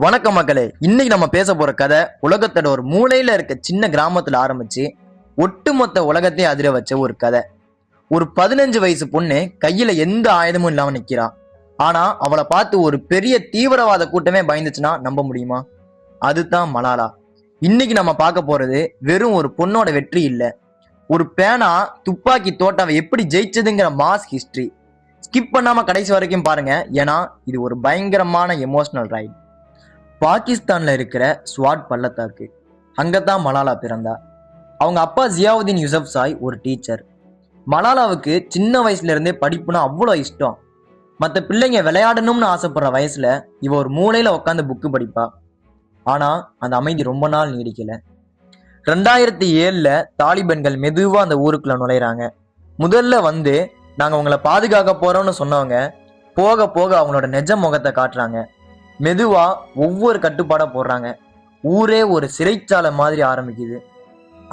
வணக்கம் மக்களே. இன்னைக்கு நம்ம பேச போற கதை உலகத்தோட ஒரு மூலையில இருக்க சின்ன கிராமத்துல ஆரம்பிச்சு ஒட்டுமொத்த உலகத்தையும் அதிர வச்ச ஒரு கதை. ஒரு 15 வயசு பொண்ணு கையில எந்த ஆயுதமும் இல்லாம நிக்கிறா. ஆனா அவளை பார்த்து ஒரு பெரிய தீவிரவாத கூட்டமே பயந்துச்சுன்னா நம்ப முடியுமா? அதுதான் மலாலா. இன்னைக்கு நம்ம பார்க்க போறது வெறும் ஒரு பொண்ணோட வெற்றி இல்ல, ஒரு பேனா துப்பாக்கி தோட்டாவை எப்படி ஜெயிச்சதுங்கிற மாஸ் ஹிஸ்டரி. ஸ்கிப் பண்ணாம கடைசி வரைக்கும் பாருங்க, ஏன்னா இது ஒரு பயங்கரமான எமோஷனல் ரைட். பாகிஸ்தான்ல இருக்கிற ஸ்வாட் பள்ளத்தாக்கு, அங்கதான் மலாலா பிறந்தா. அவங்க அப்பா ஜியாவுதீன் யூசப்சாய் ஒரு டீச்சர். மலாலாவுக்கு சின்ன வயசுல இருந்தே படிப்புனா அவ்வளோ இஷ்டம். மற்ற பிள்ளைங்க விளையாடணும்னு ஆசைப்படுற வயசுல இவ ஒரு மூலையில உட்காந்து புக்கு படிப்பா. ஆனா அந்த அமைதி ரொம்ப நாள் நீடிக்கல. 2007 தாலிபன்கள் மெதுவா அந்த ஊருக்குள்ள நுழையிறாங்க. முதல்ல வந்து நாங்க உங்களை பாதுகாக்க போறோம்னு சொன்னவங்க போக போக அவங்களோட நிஜ முகத்தை காட்டுறாங்க. மெதுவா ஒவ்வொரு கட்டுப்பாடா போடுறாங்க. ஊரே ஒரு சிறைச்சாலை மாதிரி ஆரம்பிக்குது.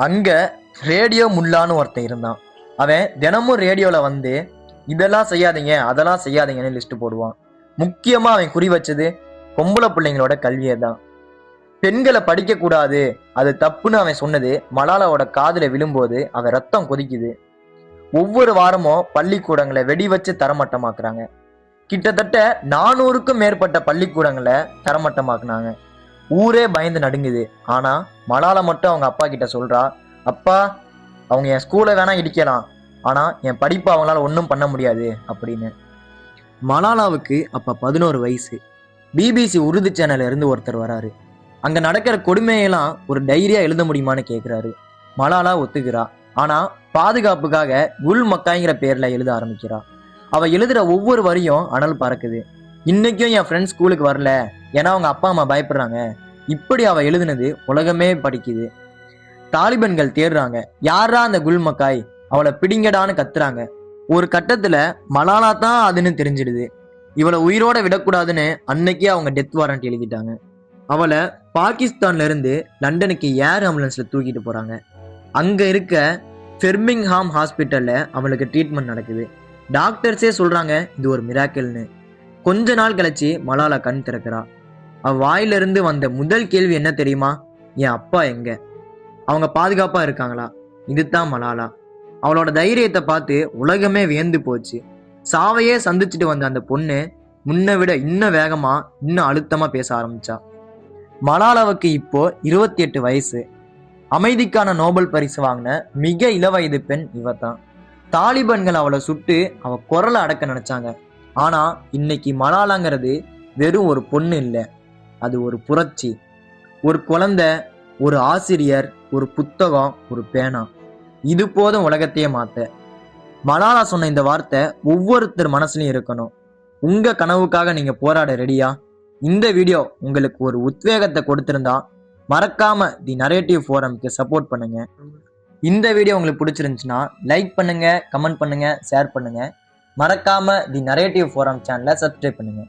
அங்க ரேடியோ முல்லான்னு ஒருத்தன் இருந்தான். அவன் தினமும் ரேடியோல வந்து இதெல்லாம் செய்யாதீங்க அதெல்லாம் செய்யாதீங்கன்னு லிஸ்ட் போடுவான். முக்கியமா அவன் குறி வச்சது பொம்பளை பிள்ளைங்களோட கல்வியை தான். பெண்களை படிக்க கூடாது, அது தப்புன்னு அவன் சொன்னது மலாலாவோட காதுல விழும்போது அவன் ரத்தம் கொதிக்குது. ஒவ்வொரு வாரமும் பள்ளிக்கூடங்களை வெடி வச்சு தரமட்டமாக்குறாங்க. கிட்டத்தட்ட 400க்கும் மேற்பட்ட பள்ளிக்கூடங்களை தரமட்டமாக்குனாங்க. ஊரே பயந்து நடுங்குது. ஆனா மலாலா மட்டும் அவங்க அப்பா கிட்ட சொல்றா, அப்பா, அவங்க என் ஸ்கூலை வேணா இடிக்கலாம், ஆனா என் படிப்பு அவங்களால ஒன்றும் பண்ண முடியாது அப்படின்னு. மலாலாவுக்கு அப்ப 11 வயசு. பிபிசி உருது சேனல்ல இருந்து ஒருத்தர் வராரு. அங்க நடக்கிற கொடுமையெல்லாம் ஒரு டைரியா எழுத முடியுமான்னு கேட்கிறாரு. மலாலா ஒத்துக்கிறா. ஆனா பாதுகாப்புக்காக குல் மக்காய்ங்கிற பேர்ல எழுத ஆரம்பிக்கிறா. அவ எழுதுற ஒவ்வொரு வரியும் அனல் பறக்குது. இன்னைக்கும் என் ஃப்ரெண்ட்ஸ் ஸ்கூலுக்கு வரல, ஏன்னா அவங்க அப்பா அம்மா பயப்படுறாங்க. இப்படி அவ எழுதுனது உலகமே படிக்குது. தாலிபன்கள் தேடுறாங்க, யாரா அந்த குல் மக்காய், அவளை பிடிங்கடான்னு கத்துறாங்க. ஒரு கட்டத்துல மலாலா தான் அதுன்னு தெரிஞ்சிடுது. இவளை உயிரோட விடக்கூடாதுன்னு அன்னைக்கே அவங்க டெத் வாரண்ட் எழுதிட்டாங்க. அவளை பாகிஸ்தான்ல இருந்து லண்டனுக்கு ஏர் ஆம்புலன்ஸ்ல தூக்கிட்டு போறாங்க. அங்க இருக்க பெர்மிங்ஹாம் ஹாஸ்பிட்டல்ல அவளுக்கு ட்ரீட்மெண்ட் நடக்குது. டாக்டர்ஸே சொல்றாங்க இது ஒரு மிராக்கிள்னு. கொஞ்ச நாள் கழிச்சு மலாலா கண் திறக்கிறா. அவ வாயிலிருந்து வந்த முதல் கேள்வி என்ன தெரியுமா? என் அப்பா எங்க? அவங்க பாதுகாப்பா இருக்காங்களா? இதுதான் மலாலா. அவளோட தைரியத்தை பார்த்து உலகமே வியந்து போச்சு. சாவையே சந்திச்சுட்டு வந்த அந்த பொண்ணு முன்ன விட இன்னும் வேகமா இன்னும் அழுத்தமா பேச ஆரம்பிச்சா. மலாலாவுக்கு இப்போ 28 வயசு. அமைதிக்கான நோபல் பரிசு வாங்கின மிக இளவயது பெண் இவதான். தாலிபன்கள் அவளை சுட்டு அவ குரலை அடக்க நினைச்சாங்க. ஆனா இன்னைக்கு மலாலாங்கிறது வெறும் ஒரு பொண்ணு இல்லை, அது ஒரு புரட்சி. ஒரு குழந்தை, ஒரு ஆசிரியர், ஒரு புத்தகம், ஒரு பேனா, இது போதும் உலகத்தையே மாத்த. மலாலா சொன்ன இந்த வார்த்தை ஒவ்வொருத்தர் மனசுலயும் இருக்கணும். உங்க கனவுக்காக நீங்க போராட ரெடியா? இந்த வீடியோ உங்களுக்கு ஒரு உத்வேகத்தை கொடுத்திருந்தா மறக்காம தி நரேட்டிவ் ஃபோரம்க்கு சப்போர்ட் பண்ணுங்க. இந்த வீடியோ உங்களுக்கு பிடிச்சிருந்துச்சுன்னா லைக் பண்ணுங்க, கமெண்ட் பண்ணுங்க, ஷேர் பண்ணுங்க. மறக்காம தி நரேட்டிவ் ஃபோரம் சேனலை சப்ஸ்கிரைப் பண்ணுங்க.